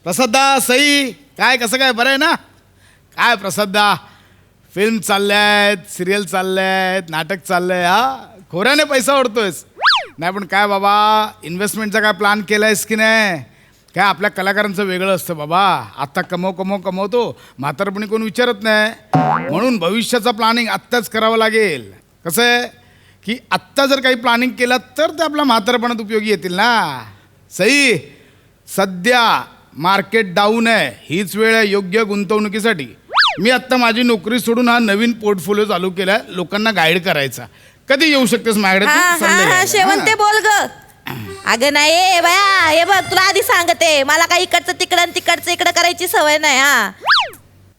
प्रसादा सई काय कसं काय बरं आहे ना? काय प्रसादा फिल्म चालल्यात, सिरियल चालल्यात, नाटक चाललंय, हा खोऱ्याने पैसा ओढतोयस. नाही पण काय बाबा इन्व्हेस्टमेंटचा काय प्लॅन केलायस की नाही? काय आपल्या कलाकारांचं वेगळं असतं बाबा. आत्ता कमवतो, म्हातारपणी कोण विचारत नाही. म्हणून भविष्याचा प्लॅनिंग आत्ताच करावं लागेल. कसं आहे की आत्ता जर काही प्लॅनिंग केलं तर ते आपल्या म्हातारपणात उपयोगी येतील ना. सई सध्या मार्केट डाऊन आहे, हीच वेळ आहे योग्य गुंतवणुकीसाठी. मी आत्ता माझी नोकरी सोडून हा नवीन पोर्टफोलिओ चालू केलाय लोकांना गाईड करायचा. कधी येऊ शकतेस माझ्याकडे तू? सल्ले घ्यायला. शेवंते बोल ग. अगं नाही बाया, हे बघ तुला आधी सांगते, मला काही इकडचं तिकडं आणि तिकडचं इकडं करायची सवय नाही. हा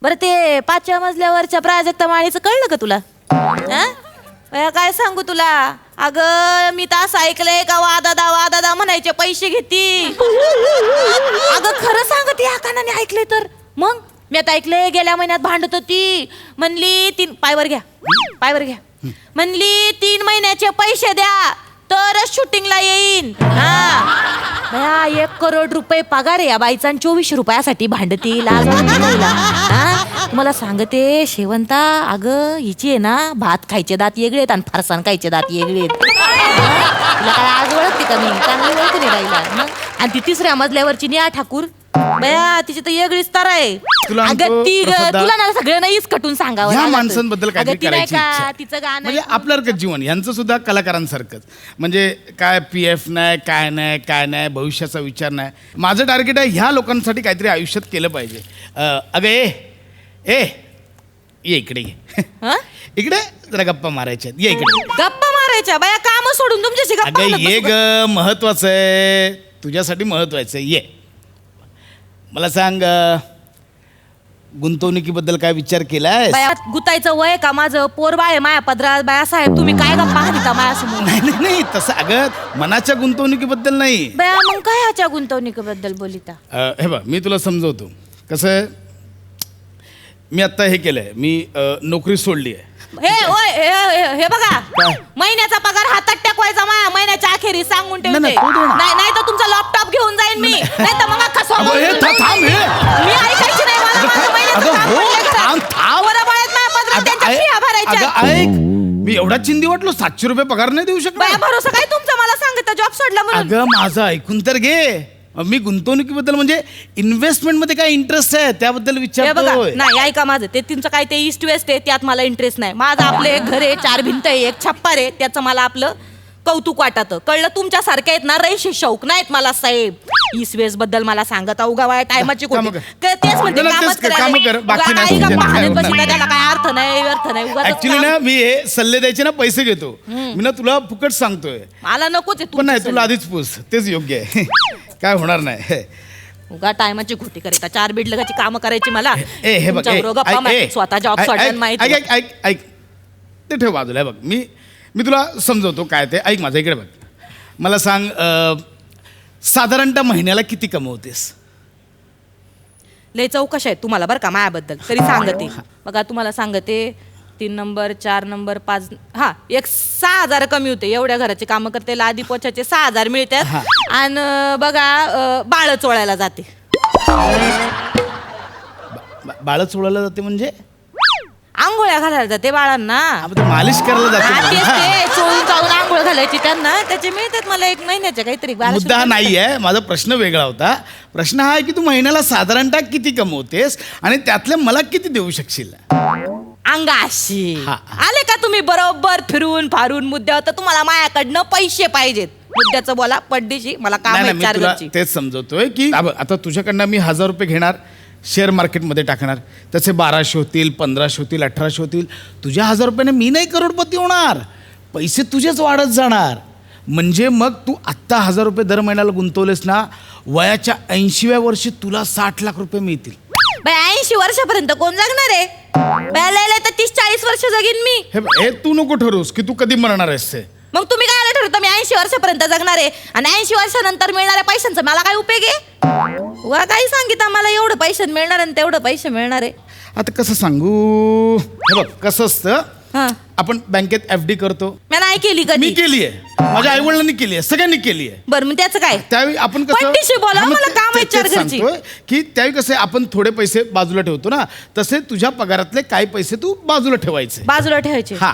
बरं ते 5व्या मजल्यावरच्या प्राजक्ता माळीचं कळलं का तुला? हा काय सांगू तुला. अगं मी तर असं ऐकलंय का वादादा म्हणायचे पैसे घेती. अगं खरं सांगते, या कानाने ऐकलंय तर. मग मी आता ऐकलंय गेल्या महिन्यात भांडत होती. म्हणली पायवर घ्या म्हणली 3 महिन्याचे पैसे द्या तरच शूटिंगला येईन. हा 1 करोड रुपये पगार आहे या बाईचा, 24 रुपयासाठी भांडती. लाज तुम्हाला सांगते शेवंता, अगं हिची आहे ना भात खायचे दात वेगळेत आणि फरसाण खायचे दात वेगळेत. तुला काय आज ओळखते का मी? चांगली ओळखते नाही राहिला मग. आणि ती 3ऱ्या मजल्यावरची निया ठाकूर बया, तिची तर वेगळीच तर आहे. तुला ना सगळं नाहीच कटून सांगावं. ह्या माणसांबद्दल काहीतरी करायची इच्छा. तिचं गाणं म्हणजे आपल्यासारखं जीवन यांचं सुद्धा कलाकारांसारखंच. म्हणजे काय PF नाही, काय नाही, भविष्याचा विचार नाही. माझं टार्गेट आहे ह्या लोकांसाठी काहीतरी आयुष्यात केलं पाहिजे. अगं ए ये इकडे ये. इकडे जरा गप्पा मारायच्या. ये इकडे. गप्पा मारायच्या बाया, काम सोडून तुमच्याशी गप्पा. अगं ये ग, महत्वाचं आहे तुझ्यासाठी, महत्वाचं आहे. ये मला सांग, गुंतवणुकीबद्दल काय विचार केलाय? गुतायचं वय का माझं? पोरबाळ आहे माया पदरात. बाया साहेब तुम्ही काय गप्पा हाणता माझ्यासमोर? नाही तसं अगं मनाच्या गुंतवणुकीबद्दल नाही. बाया मग काय ह्याच्या गुंतवणुकीबद्दल बोलिता? हे बघ मी तुला समजवतो. कसं आहे, मी आत्ता हे केलंय, मी नोकरी सोडली आहे. हे बघा, महिन्याचा पगार हातात टाकवायचा माया महिन्याच्या अखेरी सांगून ठेवते. नाही तर तुमचा लॅपटॉप घेऊन जाईन मी. नाही तर मग मी ऐकायची नाही. ऐक, मी एवढा चिंदी वाटलो 700 रुपये पगार नाही देऊ शकत. भरोसा काय तुमचा? मला सांगता जॉब सोडला म्हणून. अगं माझं ऐकून तर घे. मी गुंतवणुकीबद्दल म्हणजे इन्व्हेस्टमेंट मध्ये काय इंटरेस्ट आहे त्याबद्दल विचारतोय. नाही ऐका माझं, ते तुमचं काय ते ईस्ट वेस्ट आहे त्यात मला इंटरेस्ट नाही. माझं आपलं एक घर आहे, 4 भिंत आहे, एक छप्पर आहे, त्याचं मला आपलं कौतुक वाटतं. कळलं? तुमच्या सारख्या आहेत ना रईशी शौक नाहीत मला साहेब. ईस्ट वेस्ट बद्दल मला सांगत उगावाय टायमाची तेच म्हणते त्याला काय अर्थ नाही. ऍक्च्युली ना मी हे सल्ले द्यायचे ना पैसे घेतो. मी ना तुला फुकट सांगतोय. मला नकोच आहे. पण नाही, तुला आधीच पूस, तेच योग्य आहे. काय होणार नाही. उगा टायमाची घोटी करायचा, 4 बिल्डिंगाची कामं करायची मला. हे बघ स्वतः जॉब सोडून माहिती. ऐक ते ठेव बाजूला. बघ मी तुला समजवतो काय ते. ऐक माझं, इकडे बघ. मला सांग, साधारणतः महिन्याला किती कमवतेस? लय चौकशा आहेत तुम्हाला बरं का मायाबद्दल, तरी सांगते. बघा तुम्हाला सांगते, 3 नंबर 4 नंबर 5 एक 6,000 कमी होते. एवढ्या घराची कामं करते, लादी पोछाचे 6,000 मिळतात. आणि बघा बाळ चोळायला जाते. बाळ चोळायला जाते म्हणजे? आंघोळ्या घालायला जाते बाळांना. मालिश करायला जाते. चोळून चालून आंघोळ घालायची त्यांना, त्याचे मिळतात मला 1 महिन्याच्या काहीतरी. मुद्दा हा नाहीये, माझा प्रश्न वेगळा होता. प्रश्न हा आहे की तू महिन्याला साधारणतः किती कमवतेस आणि त्यातले मला किती देऊ शकशील? अंगाशी आले का तुम्ही बरोबर फिरून फारून मुद्द्यावर. तर तुम्हाला मायाकडनं पैसे पाहिजेत. मुद्द्याचं बोला पड्डीशी, मला काम तेच समजवतोय की आता तुझ्याकडनं मी 1,000 रुपये घेणार, शेअर मार्केटमध्ये टाकणार, त्याचे 1200 होतील, 1500 होतील, 1800 होतील. तुझ्या 1,000 रुपयाने मी नाही करोडपती होणार. पैसे तुझेच वाढत जाणार. म्हणजे मग तू आत्ता 1,000 रुपये दर महिन्याला गुंतवलेस ना, वयाच्या 80व्या वर्षी तुला 60 लाख रुपये मिळतील. 80 वर्षापर्यंत कोण जगणार आहे? तर 30-40 वर्ष जगीन मी. हे तू नको ठरवूस की तू कधी मरणार आहेस ते. मग तुम्ही काय ठरवता मी 80 वर्षापर्यंत जगणार आहे आणि 80 वर्षानंतर मिळणाऱ्या पैशांचा मला काय उपयोग आहे? वा काही सांगितलं मला एवढं पैसे मिळणार आणि तेवढं पैसे मिळणार आहे. आता कसं सांगू? हे बघ कसं असतं, हा. आपण बँकेत FD करतो. मी नाही केली मी कधी. केली आहे, माझ्या आई वडिलांनी केली आहे, सगळ्यांनी केली आहे. बरं मग त्याचं काय? त्यावेळी आपण पट्टीशी बोला, हा, मग मला काम आहे तेच चार घरची. सांगतोय की त्यावेळी कसे आपण थोडे पैसे बाजूला ठेवतो ना, तसे तुझ्या पगारातले काही पैसे तू बाजूला ठेवायचे. बाजूला ठेवायचे. हा.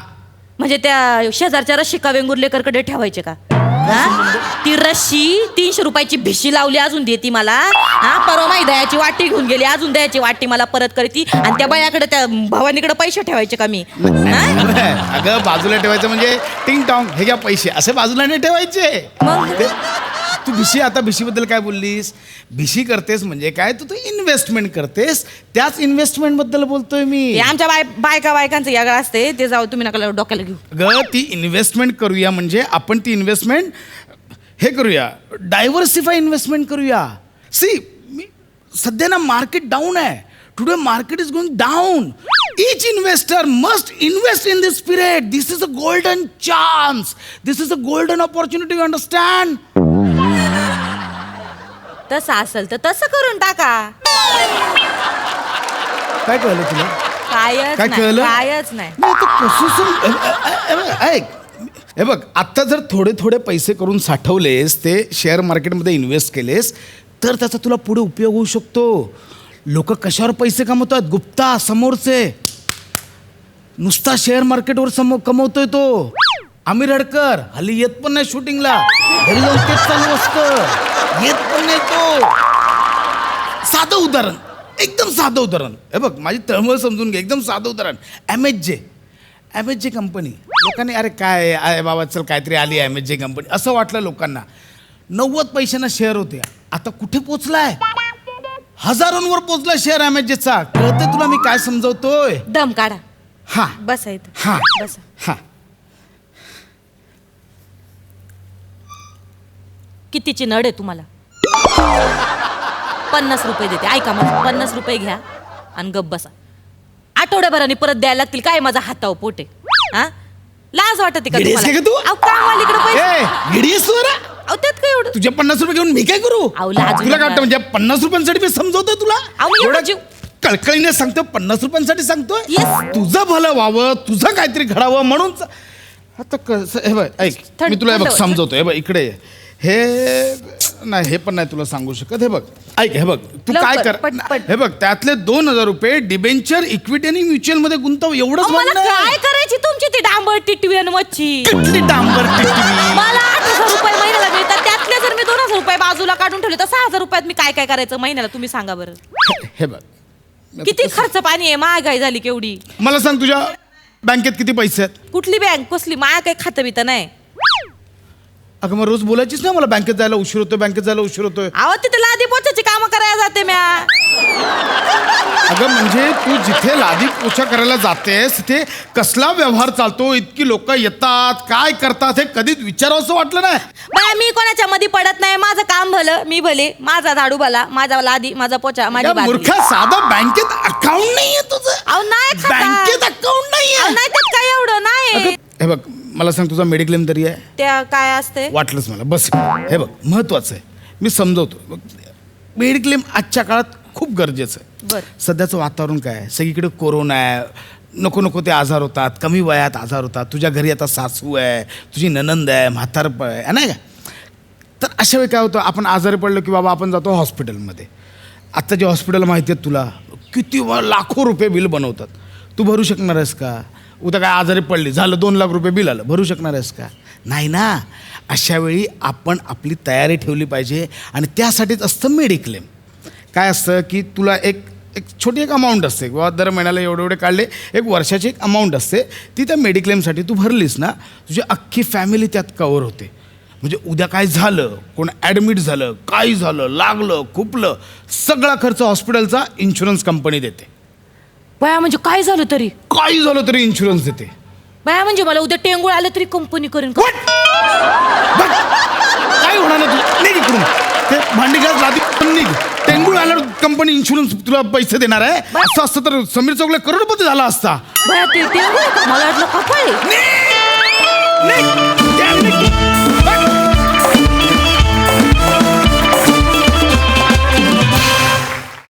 म्हणजे त्या शेजारच्या रशिका वेंगुर्लेकरकडे ठेवायचे का? हा? ती रशी 300 रुपयाची भिशी लावली, अजून देती मला. हा, परवा माही दयाची वाटी घेऊन गेली, अजून दयाची वाटी मला परत करती. आणि त्या बायाकडे, त्या भवानीकडे पैसे ठेवायचे का मी? हा? अगं बाजूला ठेवायचं म्हणजे टिंग टॉंग हे घ्या पैसे, असे बाजूला नाही ठेवायचे. मग? तू भिशी, आता भिशीबद्दल काय बोललीस? भिशी करतेस म्हणजे काय, तू इन्व्हेस्टमेंट करतेस, त्याच इन्व्हेस्टमेंट बद्दल बोलतोय मी. हे आमच्या बायकांचं यागळं असते, ते जाऊ तुम्ही नका डोक्याला घेऊ. ग ती इन्व्हेस्टमेंट करूया म्हणजे आपण ती इन्व्हेस्टमेंट हे करूया, डायव्हर्सिफाय इन्व्हेस्टमेंट करूया. सी मी सध्या ना मार्केट डाऊन आहे. Today market is going down. Each investor must invest in this period. This is a golden chance. This is a golden opportunity. You understand? तसं असेल तर तसं करून टाका. काय कळलं तुला? कायच काय नाही, कळलं? कायच नाही. नाही, तर कसं ऐक, हे बघ, आत्ता जर थोडे थोडे पैसे करून साठवलेस, ते शेअर मार्केटमध्ये इन्व्हेस्ट केलेस, तर त्याचा तुला पुढे उपयोग होऊ शकतो. लोक कशावर पैसे कमवतात? गुप्ता, समोरचे. नुसता शेअर मार्केटवर कमवतोय तो. आमिर हडकर हल्ली येत पण नाही शूटिंगला, घरी जाऊन तेच चालू असतं, येत पण नाही तो. साधं उदाहरण, एकदम साधं उदाहरण. हे बघ, माझी तळमळ समजून घे, एकदम साधं उदाहरण. MHJ company. लोकांनी अरे काय आहे बाबा, चल काहीतरी आली MHJ कंपनी, असं वाटलं लोकांना. 90 पैशांना शेअर होते, आता कुठे पोचलाय? हजारोंवर पोचला शेअर MHJचा. कळते तुला मी काय समजवतोय? दम काढा. हा, बसायचं. हा, बसा. हा. कितीची नड आहे तुम्हाला? 50 रुपये देते, ऐका माझं. 50 रुपये घ्या आणि गप बसा. आठवड्याभराने परत द्यायला लागतील. काय माझा हातावर पोट आहे? हा, लाज वाटते का गिडी आहेस तुम्हाला? का तू? अहो, कामवालीकडे पैसे. गिडी आहेस तू रे? अहो, त्यात काय एवढं? तुझे 50 रुपये घेऊन मी काय करू? अहो, लाजू तुला नका. काय वाटतं, म्हणजे 50 रुपयांसाठी मी समजवतोय तुला? अहो, मी एवढं जीव- कळकळीने सांगतो, 50 रुपयांसाठी सांगतोय. Yes. तुझं भलं व्हावं, तुझं काहीतरी घडावं म्हणून. आता कसं, हे बघ ऐक, मी तुला हे बघ समजवतो. हे बघ इकडे ये. हे नाही, हे पण नाही तुला सांगू शकत. हे बघ ऐक, हे बघ तू लवकर, काय कर. पटपट. हे बघ, त्यातले 2000 रुपये डिबेंचर, इक्विटी आणि म्युच्युअल मध्ये गुंतव. एवढंच अहो, मला म्हणणं आहे. काय करायची तुमची ती डांबर टिटवी आणि मच्छी? किती डांबर टिटवी. मला 8,000 रुपये महिन्याला मिळतात. त्यातले जर मी 2,000 रुपये बाजूला काढून ठेवले तर 6,000 रुपयात मी काय काय करायचं महिन्याला? तुम्ही सांगा बरं. हे बघ, किती खर्च पाणी आहे, महागाई झाली केवढी. मला सांग, तुझ्या बँकेत किती पैसे आहेत? कुठली बँक कसली? माया काही खातं बितं नाही. अगं मग रोज बोलायचीच ना, मला बँकेत जायला उशीर होतोय, बँकेत जायला उशीर होतोय. अहो, तिथे लादी पोचायची कामं करायला जाते म्या. अगं म्हणजे तू जिथे लादी पोछा करायला जातेस तिथे कसला व्यवहार चालतो? इतकी लोक येतात, काय करतात, हे कधीच विचारावं असं वाटलं नाही? बाय, मी कोणाच्या मध्ये पडत नाही. माझं काम भलं, मी भले. माझा झाडू भला, माझा लादी, माझा पोचा, माझी या बादली. मूर्खा, साधं बँकेत अकाउंट नाहीये तुझं. अहो, नाही खाता. बँकेत अकाउंट अहो, नाहीये. नाही त्यात काय एवढं नाही. हे बघ, मला सांग, तुझा मेडिक्लेम तरी आहे? त्या काय असते? वाटलंच मला. बस हे बघ, महत्वाचं आहे, मी समजवतो. मेडिक्लेम आजच्या काळात खूप गरजेचं आहे. बरं. सध्याचं वातावरण काय आहे, सगळीकडे कोरोना आहे, नको नको ते आजार होतात, कमी वयात आजार होतात. तुझ्या घरी आता सासू आहे, तुझी ननंद आहे, म्हातारप आहे, नाही का? तर अशा वेळी काय होतं, आपण आजारी पडलो की बाबा आपण जातो हॉस्पिटलमध्ये. आत्ता जे हॉस्पिटल माहिती आहेत तुला, किती लाखो रुपये बिल बनवतात. तू भरू शकणार आहेस का? उद्या काय आजारी पडली, झालं 2 लाख रुपये बिल आलं, भरू शकणार आहेस का? नाही ना. अशा वेळी आपण आपली तयारी ठेवली पाहिजे, आणि त्यासाठीच असतं मेडिक्लेम. काय असतं की तुला एक छोटी अमाऊंट असते, किंवा दर महिन्याला एवढे काढले, एक वर्षाची एक अमाऊंट असते, ती त्या मेडिक्लेमसाठी तू भरलीस ना, तुझी अख्खी फॅमिली त्यात कवर होते. म्हणजे उद्या काय झालं, कोण ॲडमिट झालं, काही झालं, लागलं, खुपलं, सगळा खर्च हॉस्पिटलचा इन्शुरन्स कंपनी देते. बाया, म्हणजे काय झालं तरी? काही झालं तरी इन्शुरन्स देते. बाया, म्हणजे मला उद्या टेंगूळ आलं तरी कंपनी करेन का? काय होणार नाही तुला? निघ इकडून. ते भांडी घास लादी पण निघ. टेंगुळ आल्यावर कंपनी इन्शुरन्स तुला पैसे देणार आहे. असं असतं तर समीर चौगले करोडपती झाला असता. बाया, ते टेंगूळ आहे का? मला वाटलं कपाळ आहे. निघ! निघ!